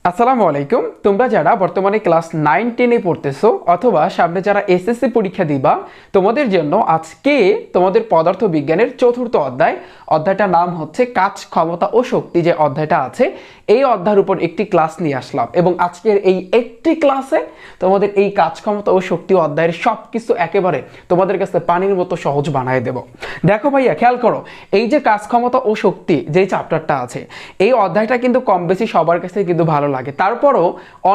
আসসালামু আলাইকুম। তোমরা যারা বর্তমানে ক্লাস 9-10 পড়তেছো অথবা সামনে যারা এসএসসি পরীক্ষা দিবা, তোমাদের জন্য আজকে তোমাদের পদার্থ বিজ্ঞানের চতুর্থ অধ্যায়টার নাম হচ্ছে কাজ, ক্ষমতা ও শক্তি। যে অধ্যায়টা আছে এই অধ্যায়ের উপর একটি ক্লাস নিয়ে আসলাম এবং আজকের এই একটি ক্লাসে তোমাদের এই কাজ, ক্ষমতা ও শক্তি অধ্যায়ের সব কিছু একেবারে তোমাদের কাছে পানির মতো সহজ বানিয়ে দেব। দেখো ভাইয়া, খেয়াল করো, এই যে কাজ, ক্ষমতা ও শক্তি যেই চ্যাপ্টারটা আছে, এই অধ্যায়টা কিন্তু কম বেশি সবার কাছে কিন্তু ভালো লাগে। তারপরও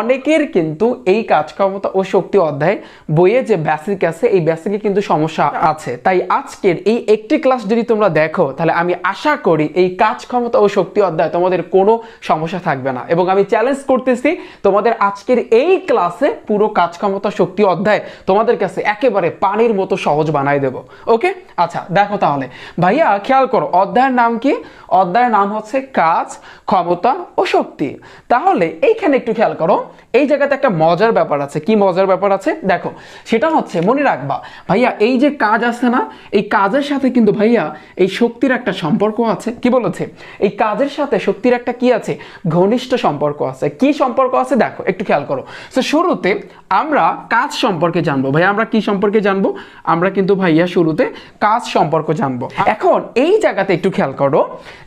অনেকের কিন্তু এই কাজ, ক্ষমতা ও শক্তি অধ্যায় বইয়ে যে বেসিক আছে, এই বেসিকে কিন্তু সমস্যা আছে। তাই আজকের এই একটি ক্লাস যদি তোমরা দেখো, তাহলে আমি আশা করি এই কাজ, ক্ষমতা ও শক্তি অধ্যায় তোমাদের কোনো সমস্যা থাকবে না। এবং আমি চ্যালেঞ্জ করতেছি, তোমাদের আজকের এই ক্লাসে পুরো কাজ, ক্ষমতা, শক্তি অধ্যায় তোমাদের কাছে একেবারে পানির মতো সহজ বানাই দেব। ওকে, আচ্ছা দেখো তাহলে ভাইয়া, খেয়াল করো অধ্যায়ের নাম কি? অধ্যায়ের নাম হচ্ছে কাজ, ক্ষমতা ও শক্তি। তাহলে এইখানে একটু খেয়াল করো, এই জায়গাতে একটা মজার ব্যাপার আছে। কি মজার ব্যাপার আছে দেখো, সেটা হচ্ছে মনে রাখবা ভাইয়া, এই যে কাজ আছে না, এই কাজের সাথে কিন্তু ভাইয়া এই শক্তির একটা সম্পর্ক আছে। কি বলেছে? এই কাজের সাথে শক্তির একটা কি আছে? ঘনিষ্ঠ সম্পর্ক আছে। কি সম্পর্ক আছে দেখো একটু খেয়াল করো। তো শুরুতে আমরা কাজ সম্পর্কে জানবো। ভাইয়া আমরা কি সম্পর্কে জানবো? আমরা কিন্তু ভাইয়া শুরুতে কাজ সম্পর্ক জানবো। এখন এই জায়গাতে একটু খেয়াল করো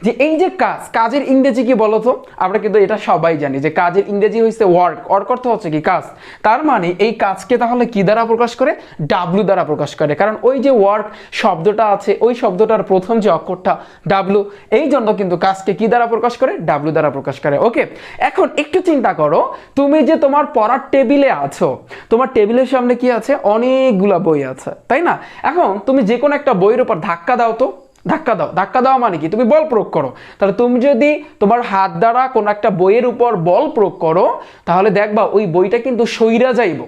যে এই যে কাজ, কাজের ইংরেজি কি বলতো? আমরা কিন্তু এটা সবাই জানি যে কাজের ইংরেজি হচ্ছে ওয়ার্ক। ওয়ার্ক অর্থ হচ্ছে কি? কাজ। তার মানে এই কাজকে তাহলে কি দ্বারা প্রকাশ করে? ডাব্লিউ দ্বারা প্রকাশ করে। কারণ ওই যে ওয়ার্ক শব্দটা আছে, ওই শব্দটার প্রথম যে অক্ষরটা ডাব্লিউ, এই জন্য কিন্তু কাজকে কি দ্বারা প্রকাশ করে? ডাব্লিউ দ্বারা প্রকাশ করে। ওকে, এখন একটু চিন্তা করো, তুমি যে তোমার পড়ার টেবিলে আছো, তোমার টেবিলের সামনে কি আছে? অনেকগুলা বই আছে, তাই না? এখন তুমি যে কোনো একটা বইয়ের উপর ধাক্কা দাও তো, ধাক্কা দাও। ধাক্কা দেওয়া মানে কি? তুমি বল প্রয়োগ করো। তাহলে তুমি যদি তোমার হাত দ্বারা কোনো একটা বইয়ের উপর বল প্রয়োগ করো, তাহলে দেখবা ওই বইটা কিন্তু সইরা যাইব।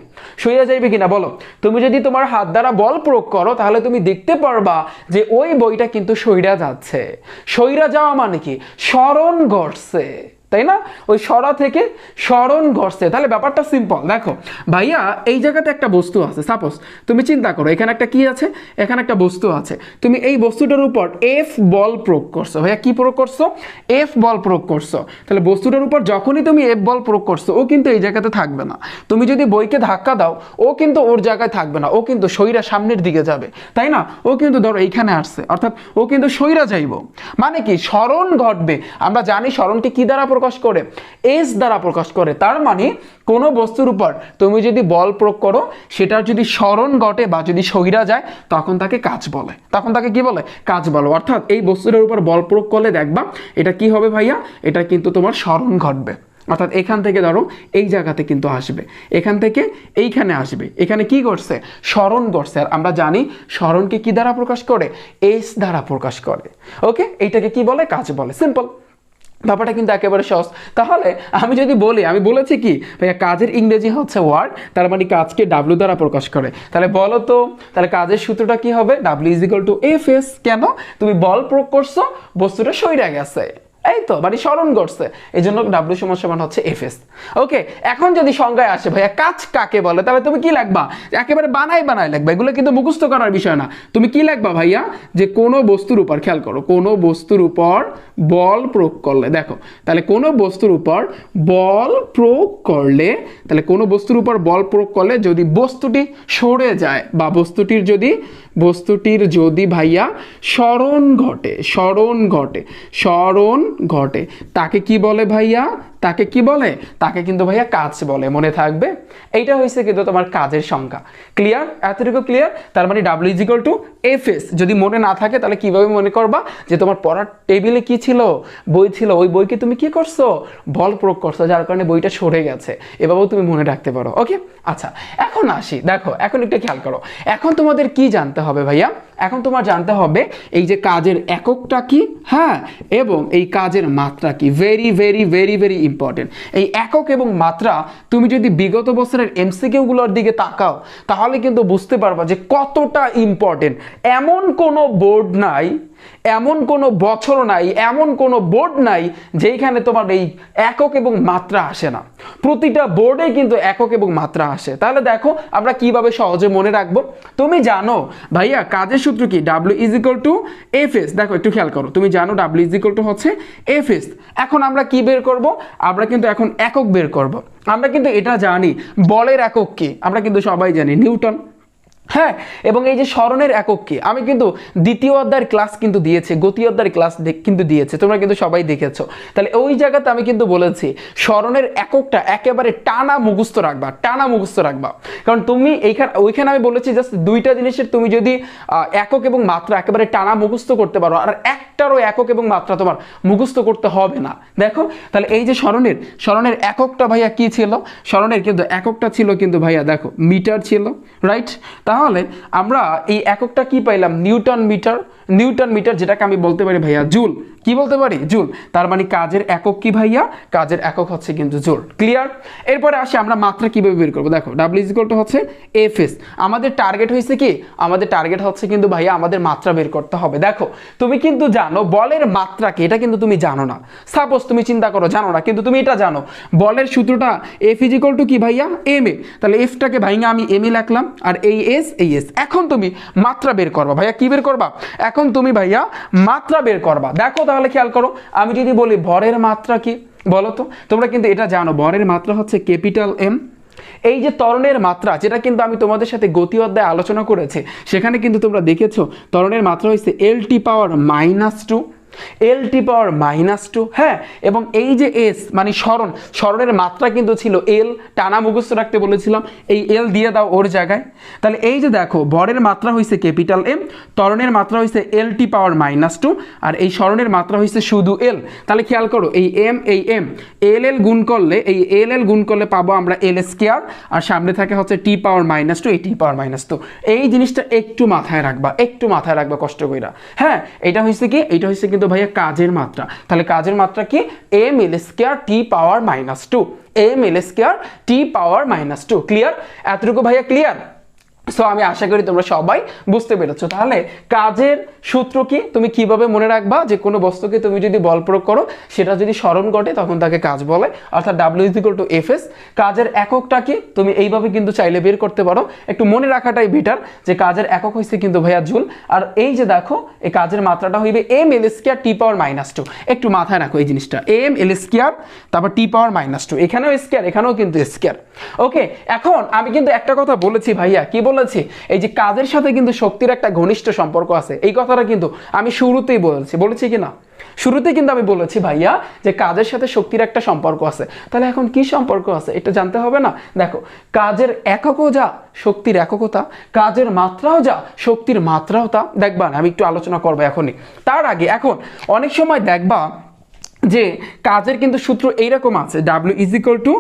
সইরা যাইবে কিনা বলো? তুমি যদি তোমার হাত দ্বারা বল প্রয়োগ করো, তাহলে তুমি দেখতে পারবা যে ওই বইটা কিন্তু সইরা যাচ্ছে। সইরা যাওয়া মানে কি? স্মরণ ঘটছে, তাই না? ওই সরা থেকে স্মরণ ঘটছে। তাহলে ব্যাপারটা সিম্পল। দেখো ভাইয়া, এই জায়গাতে একটা বস্তু আছে। সাপোজ তুমি চিন্তা করো, এখানে একটা কি আছে? এখানে একটা বস্তু আছে। তুমি এই বস্তুটার উপর এফ বল প্রয়োগ করছো। ভাইয়া কি প্রয়োগ করছো? এফ বল প্রয়োগ করছো। তাহলে বস্তুটার উপর যখনই তুমি এফ বল প্রয়োগ করছো, ও কিন্তু এই জায়গাতে থাকবে না। তুমি যদি বইকে ধাক্কা দাও, ও কিন্তু ওর জায়গায় থাকবে না, ও কিন্তু সইরা সামনের দিকে যাবে, তাই না? ও কিন্তু ধরো এইখানে আসছে, অর্থাৎ ও কিন্তু সইরা যাইব। মানে কি? স্মরণ ঘটবে। আমরা জানি স্মরণকে কি দ্বারা প্রকাশ করে? এস দ্বারা প্রকাশ করে। তার মানে কোনো বস্তুর উপর তুমি যদি বল প্রয়োগ করো, সেটার যদি স্মরণ ঘটে বা যদি সইরা যায়, তখন তাকে কাজ বলে। তখন তাকে কি বলে? কাজ বলো। অর্থাৎ এই বস্তুটার উপর বল প্রয়োগ করলে দেখবা এটা কি হবে ভাইয়া? এটা কিন্তু তোমার স্মরণ ঘটবে। অর্থাৎ এখান থেকে ধরো এই জায়গাতে কিন্তু আসবে, এখান থেকে এইখানে আসবে। এখানে কি করছে? স্মরণ করছে। আর আমরা জানি স্মরণকে কি দ্বারা প্রকাশ করে? এস দ্বারা প্রকাশ করে। ওকে, এইটাকে কি বলে? কাজ বলে। সিম্পল ব্যাপারটা কিন্তু একেবারে সহজ। তাহলে আমি যদি বলি, আমি বলেছি কি ভাইয়া কাজের ইংরেজি হচ্ছে ওয়ার্ড, তার মানে কাজকে ডাব্লিউ দ্বারা প্রকাশ করে। তাহলে বলো তো, তাহলে কাজের সূত্রটা কি হবে? W is equal to F S. কেন? তুমি বল প্রয়োগ করছো, বস্তুটা সইরা গেছে, এই তো, মানে স্মরণ করছে, এই জন্য ডাব্লিউ সমান সমান হচ্ছে এফ এস। ওকে, এখন যদি সংজ্ঞায় আসে ভাইয়া কাজ কাকে বলে, তাহলে তুমি কি লিখবা? একেবারে বানাই লিখবা। এগুলো কিন্তু মুখস্থ করার বিষয় না। তুমি কি লিখবা ভাইয়া? যে কোনো বস্তুর উপর, খেয়াল করো, কোনো বস্তুর উপর বল প্রয়োগ করলে, দেখো তাহলে কোনো বস্তুর উপর বল প্রয়োগ করলে, তাহলে কোনো বস্তুর উপর বল প্রয়োগ করলে যদি বস্তুটি সরে যায় বা বস্তুটির যদি ভাইয়া স্মরণ ঘটে, তাকে কি বলে ভাইয়া? তাকে কি বলে? তাকে কিন্তু ভাইয়া কাজ বলে। মনে থাকবে, এইটা হয়েছে কিন্তু তোমার কাজের সংখ্যা। ক্লিয়ার? এতটুকু ক্লিয়ার? তার মানে W is equal to F S. যদি মনে না থাকে তাহলে কিভাবে মনে করবা? যে তোমার পড়ার টেবিলে কি ছিল? বই ছিল। ওই বইকে তুমি কি করছো? বল প্রয়োগ করছো, যার কারণে বইটা সরে গেছে। এভাবেও তুমি মনে রাখতে পারো। ওকে, আচ্ছা এখন আসি। দেখো এখন একটু খেয়াল করো, এখন তোমাদের কি জানতে হবে ভাইয়া? এখন তোমার জানতে হবে এই যে কাজের এককটা কি, হ্যাঁ, এবং এই কাজের মাত্রা কি। Very very very very important. এই একক এবং মাত্রা তুমি যদি বিগত বছরের এমসিকিউ গুলোর দিকে তাকাও, তাহলে কিন্তু বুঝতে পারবা যে কতটা ইম্পর্টেন্ট। এমন কোনো বোর্ড নাই এমন কোনো বছর নাই, এমন কোনো বোর্ড নাই যেখানে তোমার এই একক এবং মাত্রা আসে না। প্রতিটা বোর্ডে কিন্তু একক এবং মাত্রা আসে। তাহলে দেখো আমরা কিভাবে সহজে মনে রাখবো। তুমি জানো ভাইয়া কাজের সূত্র কি, W is equal to F S. দেখো একটু খেয়াল করো, তুমি জানো ডাব্লিউ ইজ ইকুয়াল টু হচ্ছে এফ এস। এখন আমরা কি বের করব, আমরা কিন্তু এখন একক বের করব। আমরা কিন্তু এটা জানি বলের একক কি, আমরা কিন্তু সবাই জানি নিউটন। হ্যাঁ, এবং এই যে স্মরণের একক কি, আমি কিন্তু দ্বিতীয় অধ্যায়ের ক্লাস কিন্তু দিয়েছে, গতি অধ্যায়ের ক্লাস কিন্তু দিয়েছে, তোমরা কিন্তু সবাই দেখেছো। তাহলে ওই জায়গাতে আমি কিন্তু বলেছি স্মরণের এককটা একেবারে টানা মুখস্থ রাখবা, টানা মুখস্থ রাখবা। কারণ তুমি ওইখানে আমি বলেছি জাস্ট দুইটা জিনিসের তুমি যদি একক এবং মাত্রা একেবারে টানা মুখস্থ করতে পারো, আর একটারও একক এবং মাত্রা তোমার মুখস্থ করতে হবে না। দেখো তাহলে এই যে স্মরণের এককটা ভাইয়া কি ছিল, স্মরণের কিন্তু এককটা ছিল কিন্তু ভাইয়া দেখো মিটার ছিল, রাইট। তাহলে আমরা এই এককটা কি পাইলাম, নিউটন মিটার, যেটাকে আমি বলতে পারি ভাইয়া জুল। কি বলতে পারি, জুল। তার মানে কাজের একক কি ভাইয়া, কাজের একক হচ্ছে কিন্তু জুল। ক্লিয়ার। এরপরে আসি আমরা মাত্রা কিভাবে বের করবো। দেখো ডাব্লিউ ইজ ইকুয়াল টু হচ্ছে এফ এস। আমাদের টার্গেট হয়েছে কি, আমাদের টার্গেট হচ্ছে কিন্তু ভাইয়া আমাদের মাত্রা বের করতে হবে। দেখো তুমি কিন্তু জানো বলের মাত্রা কি, এটা কিন্তু তুমি জানো না। সাপোজ তুমি চিন্তা করো জানো না, কিন্তু তুমি এটা জানো বলের সূত্রটা এফ ইজ ইকুয়াল টু কি ভাইয়া, এম এ। তাহলে এফটাকে ভাইয়া আমি এম এ লিখলাম, আর এই এস। এখন তুমি মাত্রা বের করবা ভাইয়া, কি বের করবা, এখন তুমি ভাইয়া মাত্রা বের করবা। দেখো তাহলে খেয়াল করো, আমি যদি বলি ভরের মাত্রা কি বলো তো, তোমরা কিন্তু এটা জানো ভরের মাত্রা হচ্ছে ক্যাপিটাল এম। এই যে ত্বরণের মাত্রা, যেটা কিন্তু আমি তোমাদের সাথে গতি অধ্যায়ে আলোচনা করেছি, সেখানে কিন্তু তোমরা দেখেছো ত্বরণের মাত্রা হচ্ছে LT পাওয়ার -2, LT পাওয়ার -2। হ্যাঁ, এবং এই যে এস মানে স্মরণের মাত্রা কিন্তু ছিল এল, টানা মুখস্থ রাখতে বলেছিলাম, এই এল দিয়ে দাও ওর জায়গায়। তাহলে এই যে দেখো ভরের মাত্রা হয়েছে ক্যাপিটাল এম, ত্বরণের মাত্রা হয়েছে LT পাওয়ার -2, আর এই স্মরণের মাত্রা হয়েছে শুধু এল। তাহলে খেয়াল করো এই এম এল গুণ করলে, এই এল গুণ করলে পাবো আমরা এল স্কয়ার, আর সামনে থাকে হচ্ছে টি পাওয়ার -2, এই টি পাওয়ার -2। এই জিনিসটা একটু মাথায় রাখবা কষ্ট কইরা। হ্যাঁ, এটা হয়েছে কি, এটা হয়েছে কিন্তু ভাইয়া কাজের মাত্রা। তাহলে কাজের মাত্রা কি, এম এল স্কয়ার টি পাওয়ার -2, এম এল স্কয়ার টি পাওয়ার -2। ক্লিয়ার, এতটুকু ভাইয়া ক্লিয়ার। সো আমি আশা করি তোমরা সবাই বুঝতে পেরেছো। তাহলে কাজের সূত্র কি, তুমি কিভাবে মনে রাখবা, যে কোনো বস্তুকে তুমি যদি বল প্রয়োগ করো সেটা যদি স্মরণ ঘটে তখন তাকে কাজ বলে, অর্থাৎ W is equal to F S. কাজের এককটা কি তুমি এইভাবে কিন্তু চাইলে বের করতে পারো, একটু মনে রাখাটাই বেটার, যে কাজের একক হয়েছে কিন্তু ভাইয়া জুল। আর এই যে দেখো এই কাজের মাত্রাটা হইবে এম এল স্কয়ার টি পাওয়ার -2। একটু মাথায় রাখো এই জিনিসটা, এম এল স্কয়ার তারপর টি পাওয়ার -2, এখানেও স্কয়ার এখানেও কিন্তু স্কয়ার। ওকে, এখন আমি কিন্তু একটা কথা বলেছি ভাইয়া, কি বলেছি, এই যে কাজের সাথে কিন্তু শক্তির একটা ঘনিষ্ঠ সম্পর্ক আছে। এই কথাটা কিন্তু আমি শুরুতেই বলেছি কি না, শুরুতে কিন্তু আমি বলেছি ভাইয়া যে কাজের সাথে শক্তির একটা সম্পর্ক আছে। তাহলে এখন কি সম্পর্ক আছে এটা জানতে হবে না। দেখো কাজের এককও যা শক্তির এককতা, কাজের মাত্রাও যা শক্তির মাত্রাও তা। দেখবা না, আমি একটু আলোচনা করবো এখনই। তার আগে এখন অনেক সময় দেখবা যে কাজের কিন্তু সূত্র এইরকম আছে, W is equal to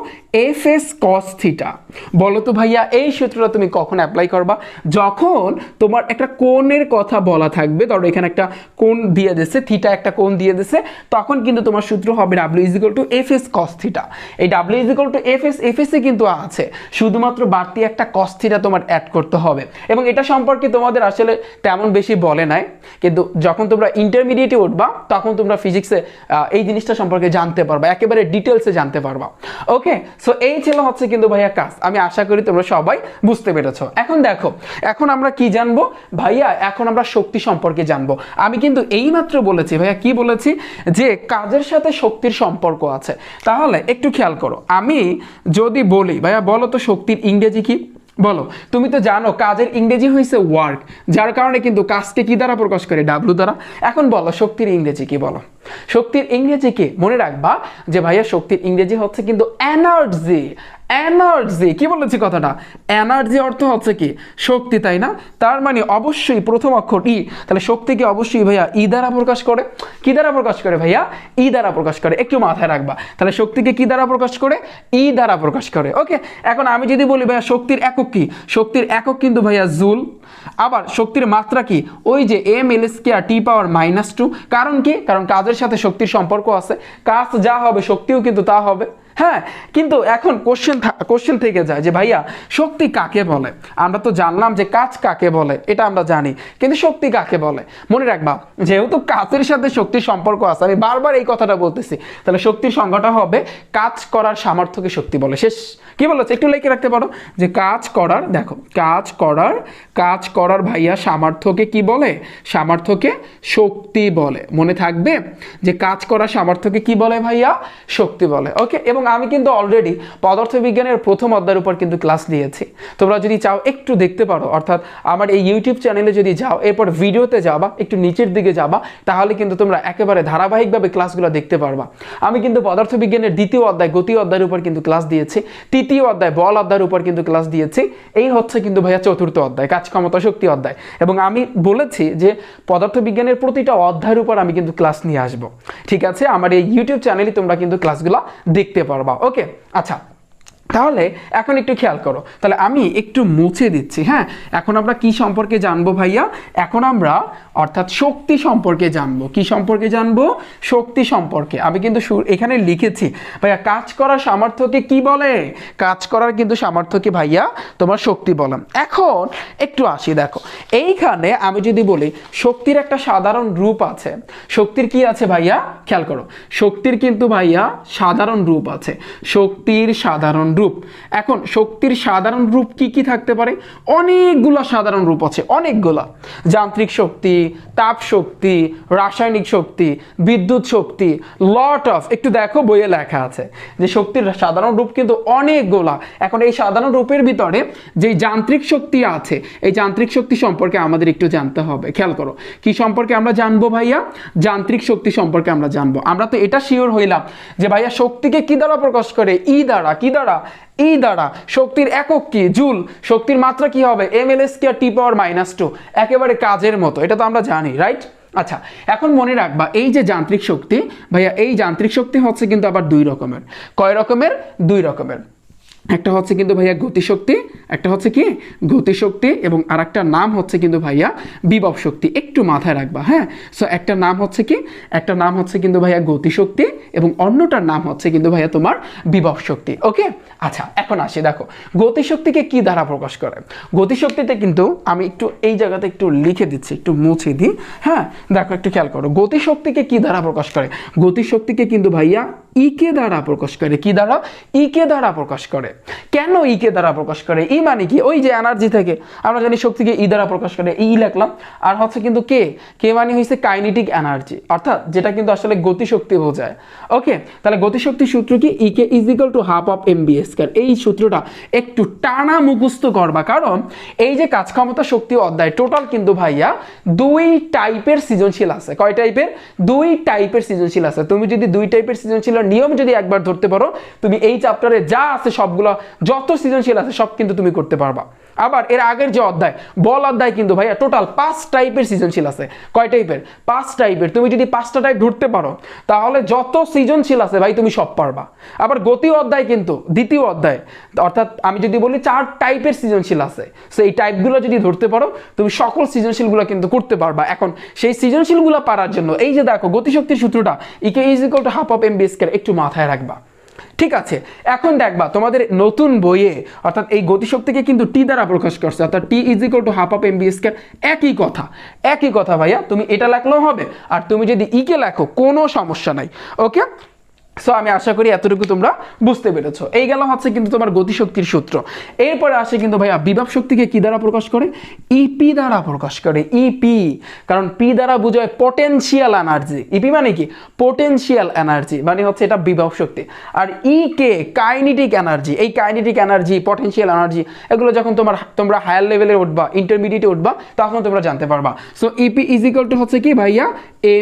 F S cos theta. বলো তো ভাইয়া এই সূত্রটা তুমি কখন অ্যাপ্লাই করবা, যখন তোমার একটা কোণের কথা বলা থাকবে, ধরো এখানে একটা কোণ দিয়ে দিয়েছে, থিটা একটা কোণ দিয়ে দিয়েছে, তখন কিন্তু তোমার সূত্র হবে W is equal to F S cos theta. এই W is equal to F S এ কিন্তু আছে, শুধুমাত্র বাড়তি একটা কস থিটা তোমার অ্যাড করতে হবে। এবং এটা সম্পর্কে তোমাদের আসলে তেমন বেশি বলে নাই, কিন্তু যখন তোমরা ইন্টারমিডিয়েটে উঠবা তখন তোমরা ফিজিক্সে এই জিনিসটা সম্পর্কে জানতে পারবা, একেবারে ডিটেলসে জানতে পারবা। ওকে, সো এই ছিল হচ্ছে কিন্তু ভাইয়া কাজ। আমি আশা করি তোমরা সবাই বুঝতে পেরেছো। এখন দেখো, এখন আমরা কি জানবো ভাইয়া, এখন আমরা শক্তি সম্পর্কে জানবো। আমি কিন্তু এইমাত্র বলেছি ভাইয়া, কি বলেছি, যে কাজের সাথে শক্তির সম্পর্ক আছে। তাহলে একটু খেয়াল করো, আমি যদি বলি ভাইয়া বলো তো শক্তির ইংরেজি কি, বলো। তুমি তো জানো কাজের ইংরেজি হয়েছে ওয়ার্ক, যার কারণে কিন্তু কাজকে কি দ্বারা প্রকাশ করে, ডাব্লিউ দ্বারা। এখন বলো শক্তির ইংরেজি কি, বলো শক্তির ইংরেজি কি। মনে রাখবা যে ভাইয়া শক্তির ইংরেজি হচ্ছে কিন্তু এনার্জি। এনার্জি, কি বলেছি কথাটা, এনার্জি অর্থ হচ্ছে কি শক্তি, তাই না? তার মানে অবশ্যই প্রথম অক্ষর ই, তাহলে শক্তিকে অবশ্যই ভাইয়া ই দ্বারা প্রকাশ করে। কি দ্বারা প্রকাশ করে ভাইয়া, ই দ্বারা প্রকাশ করে, একটু মাথায় রাখবা। তাহলে শক্তিকে কি দ্বারা প্রকাশ করে, ই দ্বারা প্রকাশ করে। ওকে, এখন আমি যদি বলি ভাইয়া শক্তির একক কি, শক্তির একক কিন্তু ভাইয়া জুল। আবার শক্তির মাত্রা কি, ওই যে এম এল স্কয়ার টি পাওয়ার -2। কারণ কি, কারণ কাজের সাথে শক্তির সম্পর্ক আছে, কাজ যা হবে শক্তিও কিন্তু তা হবে। হ্যাঁ, কিন্তু এখন কোশ্চেন থেকে যায় যে ভাইয়া শক্তি কাকে বলে? আমরা তো জানলাম যে কাজ কাকে বলে, এটা আমরা জানি, কিন্তু শক্তি কাকে বলে? মনে রাখবা, যেহেতু কাজের সাথে শক্তির সম্পর্ক আছে, আমি বারবার এই কথাটা বলতেছি, তাহলে শক্তির সংজ্ঞাটা হবে কাজ করার সামর্থ্যকে শক্তি বলে। শেষ। কি বলেছে একটু লিখে রাখতে পারো যে কাজ করার, দেখো কাজ করার ভাইয়া সামর্থ্যকে কি বলে? সামর্থ্যকে শক্তি বলে। মনে থাকবে যে কাজ করার সামর্থ্যকে কি বলে ভাইয়া? শক্তি বলে। ওকে, এবং আমি কিন্তু অলরেডি পদার্থবিজ্ঞানের প্রথম অধ্যায়ের উপর কিন্তু ক্লাস দিয়েছি। তোমরা যদি চাও একটু দেখতে পারো, অর্থাৎ আমার এই ইউটিউব চ্যানেলে যদি যাও, এরপর ভিডিওতে যাবা, একটু নিচের দিকে যাবা, তাহলে কিন্তু তোমরা একেবারে ধারাবাহিকভাবে ক্লাসগুলো দেখতে পারবা। আমি কিন্তু পদার্থবিজ্ঞানের দ্বিতীয় অধ্যায় গতি অধ্যায়ের উপর কিন্তু ক্লাস দিয়েছি, তৃতীয় অধ্যায় বল অধ্যায়ের উপর কিন্তু ক্লাস দিয়েছি, এই হচ্ছে কিন্তু ভাইয়া চতুর্থ অধ্যায় কাজ ক্ষমতা শক্তি অধ্যায়। এবং আমি বলেছি যে পদার্থবিজ্ঞানের প্রতিটা অধ্যায়ের উপর আমি কিন্তু ক্লাস নিয়ে আসবো। ঠিক আছে, আমার এই ইউটিউব চ্যানেলে তোমরা কিন্তু ক্লাসগুলো দেখতে পারবা। ওকে, আচ্ছা, তাহলে এখন একটু খেয়াল করো, তাহলে আমি একটু মুছে দিচ্ছি। হ্যাঁ, এখন আমরা কি সম্পর্কে জানবো ভাইয়া? এখন আমরা অর্থাৎ শক্তি সম্পর্কে জানবো। কি সম্পর্কে জানবো? শক্তি সম্পর্কে। আমি কিন্তু এখানে লিখেছি ভাইয়া কাজ করার সামর্থ্যকে কি বলে? কাজ করার কিন্তু সামর্থ্যকে ভাইয়া তোমার শক্তি বলে। এখন একটু আসি, দেখো এইখানে আমি যদি বলি শক্তির একটা সাধারণ রূপ আছে। শক্তির কি আছে ভাইয়া? খেয়াল করো, শক্তির কিন্তু ভাইয়া সাধারণ রূপ আছে। শক্তির সাধারণ রূপ। এখন শক্তির সাধারণ রূপ কি কি থাকতে পারে? অনেকগুলো সাধারণ রূপ আছে, অনেকগুলা। যান্ত্রিক শক্তি, তাপ শক্তি, রাসায়নিক শক্তি, বিদ্যুৎ শক্তি, লট অফ, একটু দেখো বইয়ে লেখা আছে যে শক্তির সাধারণ রূপ কিন্তু অনেকগুলা। এখন এই সাধারণ রূপের ভিতরে যে যান্ত্রিক শক্তি আছে, এই যান্ত্রিক শক্তি সম্পর্কে আমাদের একটু জানতে হবে। খেয়াল করো, কি সম্পর্কে আমরা জানবো ভাইয়া? যান্ত্রিক শক্তি সম্পর্কে আমরা জানবো। আমরা তো এটা শিওর হইলাম যে ভাইয়া শক্তিকে কি দ্বারা প্রকাশ করে? ই দ্বারা। কি দ্বারা? ই দ্বারা। শক্তির একক কি? জুল। শক্তির মাত্রা কি হবে? mL²(10⁻²), একেবারে কাজের মতো, এটা তো আমরা জানি, রাইট? আচ্ছা, এখন মনে রাখবা এই যে যান্ত্রিক শক্তি ভাইয়া, এই যান্ত্রিক শক্তি হচ্ছে কিন্তু আবার দুই রকমের। কয় রকমের? দুই রকমের। একটা হচ্ছে কিন্তু ভাইয়া গতিশক্তি, একটা হচ্ছে কি গতিশক্তি, এবং আরেকটা নাম হচ্ছে কিন্তু ভাইয়া বিভব শক্তি। একটু মাথায় রাখবা। হ্যাঁ, সো একটা নাম হচ্ছে কি? একটা নাম হচ্ছে কিন্তু ভাইয়া গতিশক্তি, এবং অন্যটার নাম হচ্ছে কিন্তু ভাইয়া তোমার বিভব শক্তি। ওকে, আচ্ছা, এখন আসি, দেখো গতিশক্তিকে কি দ্বারা প্রকাশ করে? গতিশক্তিতে কিন্তু আমি একটু এই জায়গাতে একটু লিখে দিচ্ছি, একটু মুছে দিই। হ্যাঁ, দেখো একটু খেয়াল করো, গতিশক্তিকে কি দ্বারা প্রকাশ করে? গতিশক্তিকে কিন্তু ভাইয়া ইকে দ্বারা প্রকাশ করে। কি দ্বারা? ইকে দ্বারা প্রকাশ করে। কেন ইকে দ্বারা প্রকাশ করে? ই মানে কি? ওই যে এনার্জি থেকে আমরা জানি শক্তিকে ই দ্বারা প্রকাশ করে, ই লিখলাম। আর হচ্ছে কিন্তু কে, কে মানে হচ্ছে কাইনেটিক এনার্জি, অর্থাৎ যেটা কিন্তু আসলে গতিশক্তি বোঝায়। ওকে, তাহলে গতিশক্তির সূত্র কি? ইকে = 1/2 এই সূত্রটা একটু টানা মুখস্থ করবা, কারণ এই যে কাজ ক্ষমতা শক্তি অধ্যায় টোটাল কিন্তু ভাইয়া দুই টাইপের সৃজনশীল আছে। কয় টাইপের? দুই টাইপের সৃজনশীল আছে। তুমি যদি দুই টাইপের সৃজনশীল নিয়ম যদি একবার ধরতে পারো, তুমি এই চ্যাপ্টারে যা আছে সবগুলো, যত সৃজনশীল আছে সব কিন্তু তুমি করতে পারবা। আবার এর আগের যে অধ্যায় বল অধ্যায় কিন্তু ভাইয়া টোটাল 5 টাইপের সৃজনশীল আছে। কয় টাইপের? 5 টাইপের। তুমি যদি 5টা টাইপ ধরতে পারো, তাহলে যত সৃজনশীল আছে ভাই তুমি সব পারবা। আবার গতি অধ্যায় কিন্তু দ্বিতীয় অধ্যায়, অর্থাৎ আমি যদি বলি 4 টাইপের সৃজনশীল আছে, সো এই টাইপগুলো যদি ধরতে পারো, তুমি সকল সৃজনশীলগুলো কিন্তু করতে পারবা। এখন সেই সৃজনশীলগুলো পারার জন্য এই যে দেখো গতিশক্তির সূত্রটা ইকে = 1/2 একটু মাথায় রাখবা। ঠিক আছে, এখন দেখবা তোমাদের নতুন বইয়ে, অর্থাৎ এই গতিশক্তিকে কিন্তু টি দ্বারা প্রকাশ করছে, অর্থাৎ T = 1/2 একই কথা ভাইয়া। তুমি এটা লেখলেও হবে, আর তুমি যদি ইকে লেখো কোনো সমস্যা নাই। ওকে, সো আমি আশা করি এতটুকু তোমরা বুঝতে পেরেছো। এই গেল হচ্ছে কিন্তু তোমার গতিশক্তির সূত্র। এরপরে আসে কিন্তু ভাইয়া বিভব শক্তিকে কি দ্বারা প্রকাশ করে? ইপি দ্বারা প্রকাশ করে। ইপি, কারণ পি দ্বারা বোঝায় পটেনশিয়াল এনার্জি। ইপি মানে কি? পটেনশিয়াল এনার্জি, মানে হচ্ছে এটা বিভব শক্তি। আর ই কে কাইনেটিক এনার্জি। এই কাইনেটিক এনার্জি, পটেনশিয়াল এনার্জি, এগুলো যখন তোমরা হায়ার লেভেলে উঠবা, ইন্টারমিডিয়েটে উঠবা, তখন তোমরা জানতে পারবা। সো ইপি = হচ্ছে কি ভাইয়া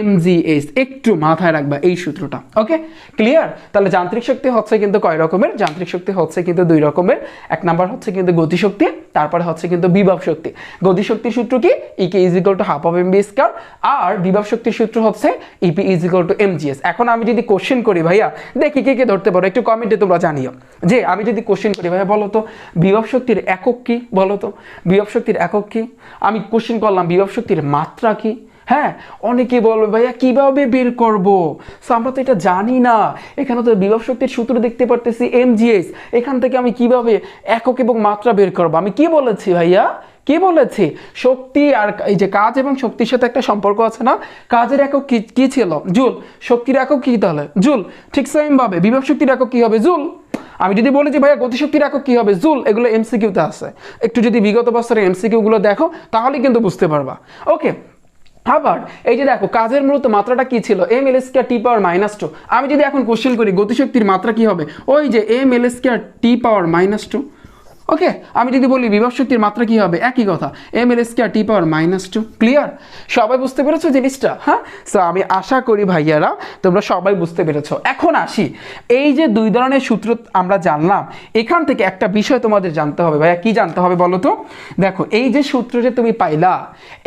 mgh। একটু মাথায় রাখবা এই সূত্রটা। ওকে, ক্লিয়ার? তাহলে যান্ত্রিক শক্তি হচ্ছে কিন্তু কয় রকমের? যান্ত্রিক শক্তি হচ্ছে কিন্তু দুই রকমের। এক নাম্বার হচ্ছে কিন্তু গতিশক্তি, তারপরে হচ্ছে কিন্তু বিভব শক্তি। গতিশক্তির সূত্র কি? ইকে = 1/2 আর বিভব শক্তির সূত্র হচ্ছে ইপি = mgh। এখন আমি যদি কোশ্চেন করি ভাইয়া, দেখি কে কে ধরতে পারো, একটু কমেন্টে তোমরা জানিও যে আমি যদি কোশ্চেন করি ভাইয়া বলো তো বিভব শক্তির একক কি? বলো তো বিভব শক্তির একক কি? আমি কোশ্চেন করলাম বিভব শক্তির মাত্রা কি? হ্যাঁ, অনেকে বলবে ভাইয়া কিভাবে বের করব, সো আমরা তো এটা জানি না। এখানে তো বিভব শক্তির সূত্র দেখতে পারতেছি mgs, এখান থেকে আমি কিভাবে একক এবং মাত্রা বের করব? আমি কি বলেছি ভাইয়া, কি বলেছি? শক্তি আর এই যে কাজ এবং শক্তির সাথে একটা সম্পর্ক আছে না? কাজের একক কি ছিল? জুল। শক্তির একক কি তাহলে? জুল। ঠিক সেম ভাবে বিভব শক্তির একক কি হবে? জুল। আমি যদি বলি যে ভাইয়া গতিশক্তির একক কি হবে? জুল। এগুলো এমসিকিউতে আছে, একটু যদি বিগত বছরের এমসিকিউ গুলো দেখো তাহলে কিন্তু বুঝতে পারবা। ওকে, আবার এই যে দেখো কাজের মূলত মাত্রাটা কি ছিল? এম এল স্কয়ার টি পাওয়ার -2। আমি যদি এখন কোশ্চেন করি গতিশক্তির মাত্রা কি হবে? ওই যে এম এল স্কয়ার টি পাওয়ার -2। ওকে, আমি যদি বলি বিভব শক্তির মাত্রা কি হবে? একই কথা, এম এল স্কয়ার টি পাওয়ার -2। ক্লিয়ার? সবাই বুঝতে পেরেছো জিনিসটা? হ্যাঁ, সো আমি আশা করি ভাইয়ারা তোমরা সবাই বুঝতে পেরেছো। এখন আসি, এই যে দুই ধরনের সূত্র আমরা জানলাম, এখান থেকে একটা বিষয় তোমাদের জানতে হবে। ভাইয়া কি জানতে হবে বলো তো? দেখো এই যে সূত্র যে তুমি পাইলা,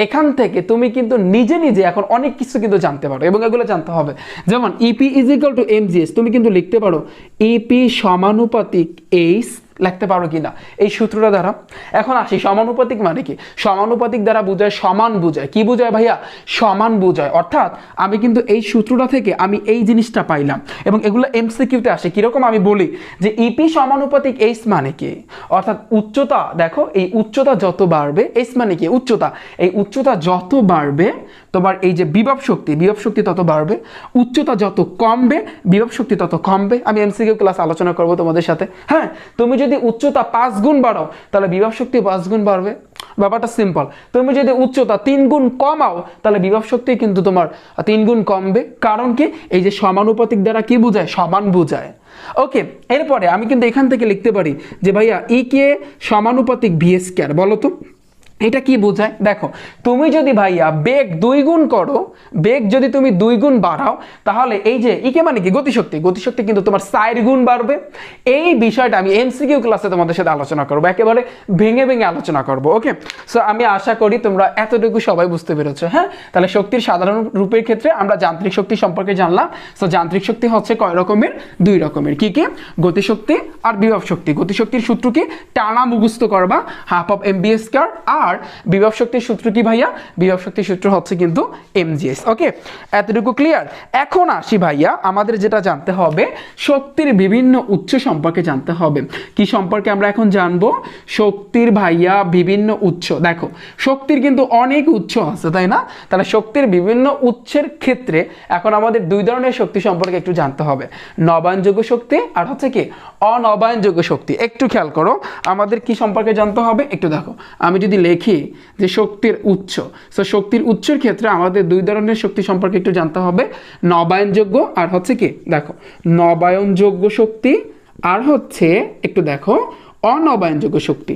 এখান থেকে তুমি কিন্তু নিজে নিজে এখন অনেক কিছু কিন্তু জানতে পারো এবং এগুলো জানতে হবে। যেমন EP is equal to mgs, তুমি কিন্তু লিখতে পারো ইপি সমানুপাতিক এইচ, লিখতে পারো কিনা এই সূত্রটা দ্বারা। এখন আসি, সমানুপাতিক মানে কি? সমানুপাতিক দ্বারা বোঝায় সমান বোঝায়। কি বোঝায় ভাইয়া? সমান বোঝায়। অর্থাৎ আমি কিন্তু এই সূত্রটা থেকে আমি এই জিনিসটা পাইলাম এবং এগুলো এমসিকিউতে আসে। কিরকম? আমি বলি যে ইপি সমানুপাতিক এইচ মানে কি? অর্থাৎ উচ্চতা, দেখো এই উচ্চতা যত বাড়বে, এইচ মানে কি? উচ্চতা। এই উচ্চতা যত বাড়বে তোমার এই যে বিভব শক্তি তত বাড়বে। উচ্চতা যত কমবে বিভব শক্তি তত কমবে। আমি এমসিকিউ ক্লাস আলোচনা করব তোমাদের সাথে। হ্যাঁ, তুমি যদি উচ্চতা 5 গুণ বাড়াও তাহলে বিভব শক্তি 5 গুণ বাড়বে। ব্যাপারটা সিম্পল। তুমি যদি উচ্চতা 3 গুণ কমাও তাহলে বিভব শক্তি কিন্তু তোমার 3 গুণ কমবে। কারণ কি? এই যে সমানুপাতিক দ্বারা কি বোঝায়? সমান বোঝায়। ওকে, এরপরে আমি কিন্তু এখান থেকে লিখতে পারি যে ভাইয়া ই কে সমানুপাতিক ভি স্কয়ার। বলো তো এটা কি বোঝায়? দেখো তুমি যদি ভাইয়া বেগ 2 গুণ করো, বেগ যদি তুমি 2 গুণ বাড়াও তাহলে এই যে ইকে মানে কি? গতিশক্তি কিন্তু তোমার 4 গুণ বাড়বে। এই বিষয়টা আমি এমসিকিউ ক্লাসে তোমাদের সাথে আলোচনা করব, একেবারে ভেঙে ভেঙে আলোচনা করব। ওকে, সো আমি আশা করি তোমরা এতটুকু সবাই বুঝতে পেরেছো। হ্যাঁ, তাহলে শক্তির সাধারণ রূপের ক্ষেত্রে আমরা যান্ত্রিক শক্তি সম্পর্কে জানলাম। সো যান্ত্রিক শক্তি হচ্ছে কয় রকমের? 2 রকমের। কি কি? গতিশক্তি আর বিভব শক্তি। গতিশক্তির সূত্র কি? টানা মুখস্থ করবা, half of M V square. আর বিভব শক্তির সূত্র কি ভাইয়া? বিভব শক্তির সূত্র হচ্ছে কিন্তু mgs। ওকে, এতটুকু ক্লিয়ার? এখন আসি ভাইয়া, আমাদের যেটা জানতে হবে শক্তির বিভিন্ন উৎস সম্পর্কে জানতে হবে। কি সম্পর্কে আমরা এখন জানবো? শক্তির ভাইয়া বিভিন্ন উৎস। দেখো শক্তির কিন্তু অনেক উৎস আছে, তাই না? তাহলে শক্তির বিভিন্ন উৎসের ক্ষেত্রে এখন আমাদের 2 ধরনের শক্তি সম্পর্কে একটু জানতে হবে, নবায়নযোগ্য শক্তি আর হচ্ছে কি অনবায়নযোগ্য শক্তি। একটু খেয়াল করো আমাদের কি সম্পর্কে জানতে হবে একটু দেখো। আমি যদি লিখি যে শক্তির উৎস, সো শক্তির উৎসের ক্ষেত্রে আমাদের 2 ধরনের শক্তি সম্পর্কে একটু জানতে হবে, নবায়নযোগ্য আর হচ্ছে কি দেখো নবায়নযোগ্য শক্তি আর হচ্ছে একটু দেখো অনবায়নযোগ্য শক্তি।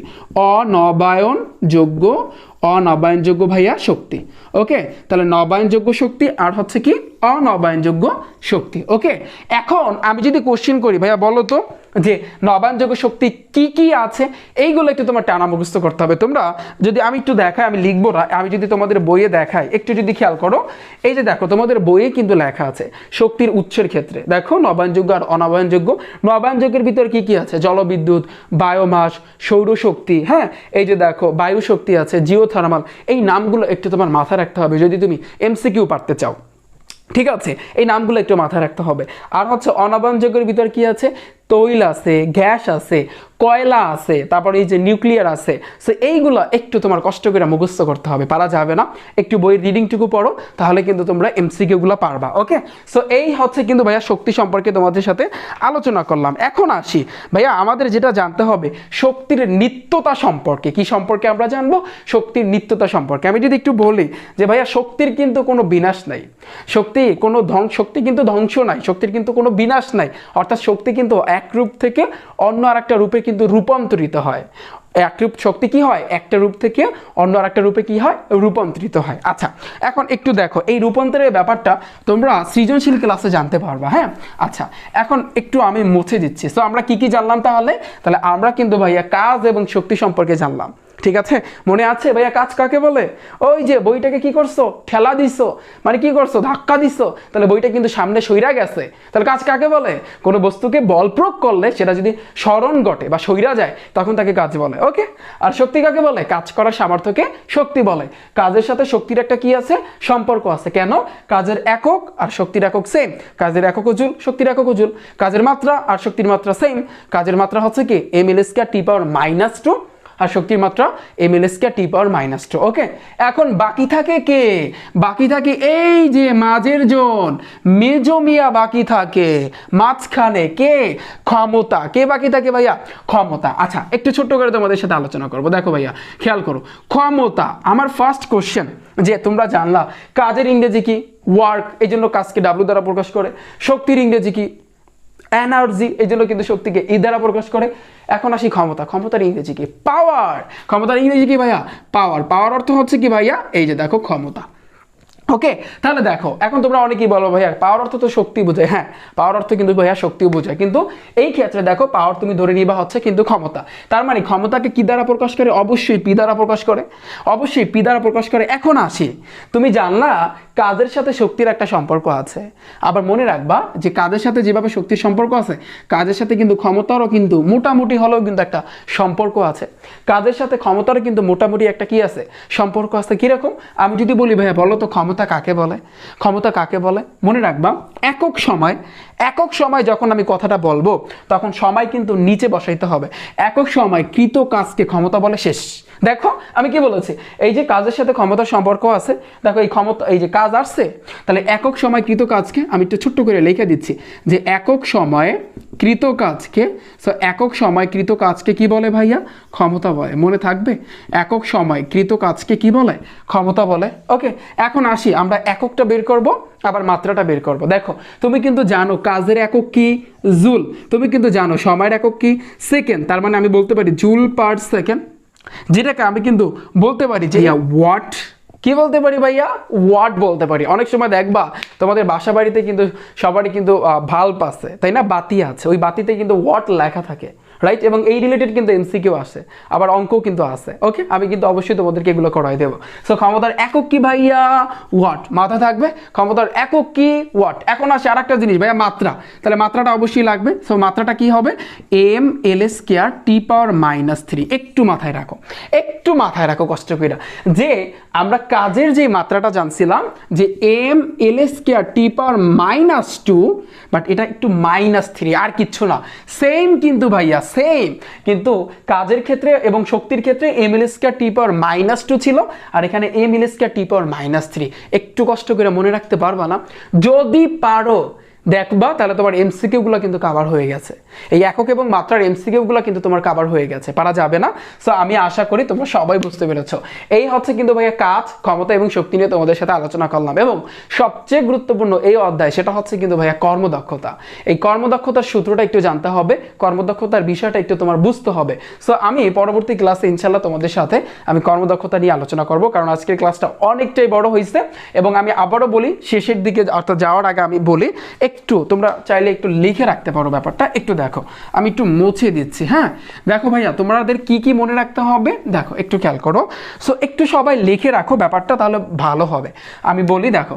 অনবায়নযোগ্য ভাইয়া শক্তি। ওকে, তাহলে নবায়নযোগ্য শক্তি আর হচ্ছে কি অনবায়নযোগ্য শক্তি। ওকে, এখন আমি যদি কোশ্চেন করি ভাইয়া বলো তো যে নবায়নযোগ্য শক্তি কি কি আছে, এইগুলো একটু তোমার টানা মুখস্থ করতে হবে। তোমরা যদি আমি একটু দেখাই, আমি লিখবো না, আমি যদি তোমাদের বইয়ে দেখাই একটু যদি খেয়াল করো, এই যে দেখো তোমাদের বইয়ে কিন্তু লেখা আছে শক্তির উৎসের ক্ষেত্রে। দেখো নবায়নযোগ্য আর অনবায়নযোগ্য। নবায়নযোগ্যের ভিতর কি কি আছে? জলবিদ্যুৎ, বায়োমাস, সৌরশক্তি। হ্যাঁ, এই যে দেখো বায়ু শক্তি আছে, জিওথার্মাল। এই নামগুলো একটু তোমার মাথায় রাখতে হবে যদি তুমি এমসিকিউ পারতে চাও। ঠিক আছে, এই নামগুলো একটু মাথায় রাখতে হবে। আর হচ্ছে অনবায়নযোগ্যের ভিতর কি আছে? তৈল আছে, গ্যাস আছে, কয়লা আছে, তারপরে এই যে নিউক্লিয়ার আছে। সো এইগুলো একটু তোমার কষ্ট করে মুখস্থ করতে হবে, পারা যাবে না। একটু বইয়ের রিডিংটুকু পড়ো, তাহলে কিন্তু তোমরা এমসিকিউগুলো পারবা। ওকে, সো এই হচ্ছে কিন্তু ভাইয়া শক্তি সম্পর্কে তোমাদের সাথে আলোচনা করলাম। এখন আসি ভাইয়া, আমাদের যেটা জানতে হবে শক্তির নিত্যতা সম্পর্কে। কি সম্পর্কে আমরা জানবো? শক্তির নিত্যতা সম্পর্কে। আমি যদি একটু বলি যে ভাইয়া শক্তির কিন্তু কোনো বিনাশ নাই, শক্তি কিন্তু ধ্বংস নাই, শক্তির কিন্তু কোনো বিনাশ নাই। অর্থাৎ শক্তি কিন্তু এক রূপ থেকে অন্য আরেকটা রূপে কিন্তু রূপান্তরিত হয়। একরূপ শক্তি কি হয়? একটা রূপ থেকে অন্য আরেকটা রূপে কি হয়? রূপান্তরিত হয়। আচ্ছা, এখন একটু দেখো এই রূপান্তরের ব্যাপারটা তোমরা সৃজনশীল ক্লাসে জানতে পারবা। হ্যাঁ, আচ্ছা এখন একটু আমি মুছে দিচ্ছি। সো আমরা কি কি জানলাম তাহলে আমরা কিন্তু ভাইয়া কাজ এবং শক্তি সম্পর্কে জানলাম। ঠিক আছে, মনে আছে ভাইয়া কাজ কাকে বলে? ওই যে বইটাকে কি করছো, ঠেলা দিছো, মানে কি করছো, ধাক্কা দিছো, তাহলে বইটা কিন্তু সামনে সইরা গেছে, তাহলে কাজ কাকে বলে? কোনো বস্তুকে বল প্রয়োগ করলে সেটা যদি স্মরণ ঘটে বা সইরা যায় তখন তাকে কাজ বলে। ওকে, আর শক্তি কাকে বলে? কাজ করার সামর্থ্যকে শক্তি বলে। কাজের সাথে শক্তির একটা কি আছে, সম্পর্ক আছে। কেন? কাজের একক আর শক্তির একক সেম, কাজের একক জুল, শক্তির একক জুল। কাজের মাত্রা আর শক্তির মাত্রা সেম, কাজের মাত্রা হচ্ছে কি mL²T⁻², আর শক্তির মাত্রা mL²T⁻²। ওকে, এখন বাকি থাকে কে? বাকি থাকে এই যে মাঝের জন মেজোমিয়া বাকি থাকে, মাঝখানে কে? ক্ষমতা। কে বাকি থাকে ভাইয়া? ক্ষমতা। আচ্ছা, একটু ছোট্ট করে তোমাদের সাথে আলোচনা করবো। দেখো ভাইয়া খেয়াল করো, ক্ষমতা। আমার ফার্স্ট কোশ্চেন যে তোমরা জানলা কাজের ইংরেজি কি? ওয়ার্ক, এই জন্য কাজকে ডাব্লিউ দ্বারা প্রকাশ করে। শক্তির ইংরেজি কি? এনার্জি, এই জন্য কিন্তু শক্তিকে ই দ্বারা প্রকাশ করে। এখন আসি ক্ষমতা। ক্ষমতার ইংরেজি কি? পাওয়ার। ক্ষমতার ইংরেজি কি ভাইয়া? পাওয়ার। পাওয়ার অর্থ হচ্ছে কি ভাইয়া? এই যে দেখো ক্ষমতা। ওকে, তাহলে দেখো এখন তোমরা অনেকেই বলো ভাইয়া পাওয়ার অর্থ তো শক্তি বোঝায়। হ্যাঁ, পাওয়ার অর্থ কিন্তু ভাইয়া শক্তিও বোঝায়, কিন্তু এই ক্ষেত্রে দেখো পাওয়ার তুমি ধরে নিবা হচ্ছে কিন্তু ক্ষমতা। তার মানে ক্ষমতাকে কি দ্বারা প্রকাশ করে? অবশ্যই পি দ্বারা প্রকাশ করে, অবশ্যই পি দ্বারা প্রকাশ করে। এখন আসি, তুমি জানলা কাজের সাথে শক্তির একটা সম্পর্ক আছে। আবার মনে রাখবা যে কাজের সাথে যেভাবে শক্তির সম্পর্ক আছে, কাজের সাথে কিন্তু ক্ষমতারও কিন্তু মোটামুটি হলেও কিন্তু একটা সম্পর্ক আছে। কাজের সাথে ক্ষমতারও কিন্তু মোটামুটি একটা কি আছে, সম্পর্ক আছে। কিরকম? আমি যদি বলি ভাইয়া বলো তো ক্ষমতা কাকে বলে? ক্ষমতা কাকে বলে? মনে রাখবা একক সময়, একক সময় যখন আমি কথাটা বলবো তখন সময় কিন্তু নিচে বসাইতে হবে। একক সময় কৃত কাজকে ক্ষমতা বলে। শেষ। দেখো আমি কি বলেছি, এই যে কাজের সাথে ক্ষমতার সম্পর্ক আছে, দেখো এই ক্ষমতা, এই যে কাজ আসছে, তাহলে একক সময় কৃত কাজকে আমি একটু ছোট্ট করে লিখে দিচ্ছি যে একক সময়ে কৃত কাজকে, সো একক সময় কৃত কাজকে কি বলে ভাইয়া? ক্ষমতা বলে। মনে থাকবে, একক সময় কৃত কাজকে কি বলে? ক্ষমতা বলে। ওকে, এখন আসি আমরা এককটা বের করব, আবার মাত্রাটা বের করব। দেখো তুমি কিন্তু জানো কাজের একক কি? জুল। তুমি কিন্তু জানো সময়ের একক কি? সেকেন্ড। তার মানে আমি বলতে পারি জুল পার সেকেন্ড, যেটাকে আমি কিন্তু বলতে পারি যে ওয়াট। কি বলতে পারি ভাইয়া? ওয়াট বলতে পারি। অনেক সময় দেখবা তোমাদের বাসা বাড়িতে কিন্তু সবারই কিন্তু ভাল্ব আছে, তাই না? বাতি আছে, ওই বাতিতে কিন্তু ওয়াট লেখা থাকে, রাইট? এবং এই রিলেটেড কিন্তু এমসিকিউ আসে, আবার অঙ্কও কিন্তু আছে। ওকে, আমি কিন্তু অবশ্যই তোমাদেরকে এগুলো করাই দেবো। সো ক্ষমতার একক কি ভাইয়া? ওয়াট। মাথা থাকবে, ক্ষমতার একক কি? ওয়াট। এখন আসে আর একটা জিনিস ভাইয়া, মাত্রা। তাহলে মাত্রাটা অবশ্যই লাগবে। সো মাত্রাটা কি হবে? mL²T⁻³ একটু মাথায় রাখো, একটু মাথায় রাখো কষ্ট করে, যে আমরা কাজের যে মাত্রাটা জানছিলাম যে mL²T⁻², বাট এটা একটু -3, আর কিচ্ছু না। সেম কিন্তু ভাইয়া, সেম কিন্তু কাজের ক্ষেত্রে এবং শক্তির ক্ষেত্রে mL²T⁻² ছিল, আর এখানে mL²T⁻3। একটু কষ্ট করে মনে রাখতে পারবা না? যদি পারো দেখবা তাহলে তোমার এমসিকিউ গুলো কিন্তু কভার হয়ে গেছে। এই একক এবং মাত্রার এমসিকিউ গুলো কিন্তু তোমার কভার হয়ে গেছে, পারা যাবে না। সো আমি আশা করি তোমরা সবাই বুঝতে পেরেছো। এই হচ্ছে কিন্তু ভাইয়া কাজ, ক্ষমতা এবং শক্তি নিয়ে তোমাদের সাথে আলোচনা করলাম। এবং সবচেয়ে গুরুত্বপূর্ণ এই অধ্যায় সেটা হচ্ছে কিন্তু ভাইয়া কর্মদক্ষতা। এই কর্মদক্ষতার সূত্রটা একটু জানতে হবে, কর্মদক্ষতার বিষয়টা একটু তোমার বুঝতে হবে। সো আমি পরবর্তী ক্লাসে ইনশাল্লাহ তোমাদের সাথে আমি কর্মদক্ষতা নিয়ে আলোচনা করব, কারণ আজকের ক্লাসটা অনেকটাই বড় হয়েছে। এবং আমি আবারও বলি, শেষের দিকে অর্থাৎ যাওয়ার আগে আমি বলি একটু তোমরা চাইলে একটু লিখে রাখতে পারো ব্যাপারটা। একটু দেখো আমি একটু মুছে দিচ্ছি। হ্যাঁ দেখো ভাইয়া তোমাদের কি কি মনে রাখতে হবে দেখো একটু খেয়াল করো। সো একটু সবাই লিখে রাখো ব্যাপারটা, তাহলে ভালো হবে। আমি বলি দেখো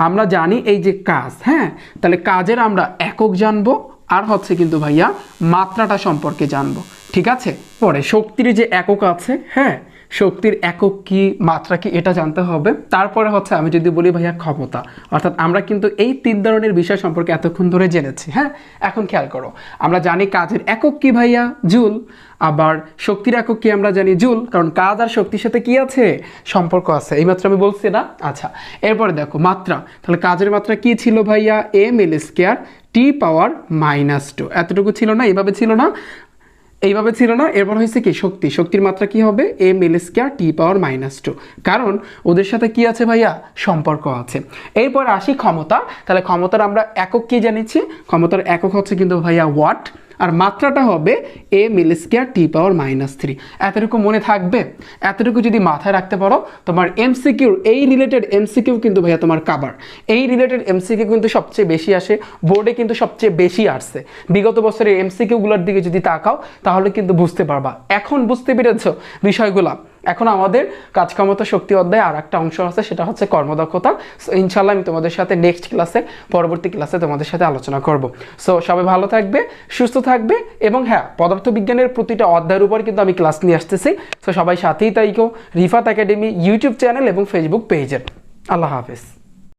আমরা জানি এই যে কাজ, হ্যাঁ তাহলে কাজের আমরা একক জানবো, আর হচ্ছে কিন্তু ভাইয়া মাত্রাটা সম্পর্কে জানবো, ঠিক আছে? পরে শক্তির যে একক আছে, হ্যাঁ শক্তির একক কি, মাত্রা কি, এটা জানতে হবে। তারপরে হচ্ছে আমি যদি বলি ভাইয়া ক্ষমতা, অর্থাৎ আমরা কিন্তু এই 3 ধরনের বিষয় সম্পর্কে এতক্ষণ ধরে জেনেছি। হ্যাঁ এখন খেয়াল করো, আমরা জানি কাজের একক কি ভাইয়া? জুল। আবার শক্তির একক কি? আমরা জানি জুল, কারণ কাজ আর শক্তির সাথে কি আছে? সম্পর্ক আছে। এইমাত্র আমি বলছি না? আচ্ছা এরপরে দেখো মাত্রা, তাহলে কাজের মাত্রা কি ছিল ভাইয়া? mL²T⁻²। এতটুকু ছিল না? এইভাবে ছিল না? এইভাবে ছিল না? এরপর হয়েছে কি শক্তি, শক্তির মাত্রা কি হবে? mL²T⁻², কারণ ওদের সাথে কি আছে ভাইয়া? সম্পর্ক আছে। এরপর আসি ক্ষমতা, তাহলে ক্ষমতার আমরা একক কি জানিছি? ক্ষমতার একক হচ্ছে কিন্তু ভাইয়া ওয়াট। আর মাত্রাটা হবে a মিল স্কয়ার টি পাওয়ার -3। এতটুকু মনে থাকবে? এতটুকু যদি মাথায় রাখতে পারো, তোমার এমসিকিউ, এই রিলেটেড এমসিকিউ কিন্তু ভাইয়া তোমার কাভার। এই রিলেটেড এমসিকিউ কিন্তু সবচেয়ে বেশি আসে, বোর্ডে কিন্তু সবচেয়ে বেশি আসছে। বিগত বছরের এমসিকিউগুলোর দিকে যদি তাকাও তাহলে কিন্তু বুঝতে পারবা। এখন বুঝতে পেরেছো বিষয়গুলো? এখন আমাদের কাজক্ষমতা শক্তি অধ্যায় আর একটা অংশ আছে, সেটা হচ্ছে কর্মদক্ষতা। সো ইনশাল্লাহ আমি তোমাদের সাথে নেক্সট ক্লাসে, পরবর্তী ক্লাসে তোমাদের সাথে আলোচনা করব। সো সবাই ভালো থাকবে, সুস্থ থাকবে, এবং হ্যাঁ, পদার্থবিজ্ঞানের প্রতিটা অধ্যায়ের উপর কিন্তু আমি ক্লাস নিয়ে আসতেছি। সো সবাই সাথেই তাইকো রিফাত একাডেমি ইউটিউব চ্যানেল এবং ফেসবুক পেজের। আল্লাহ হাফেজ।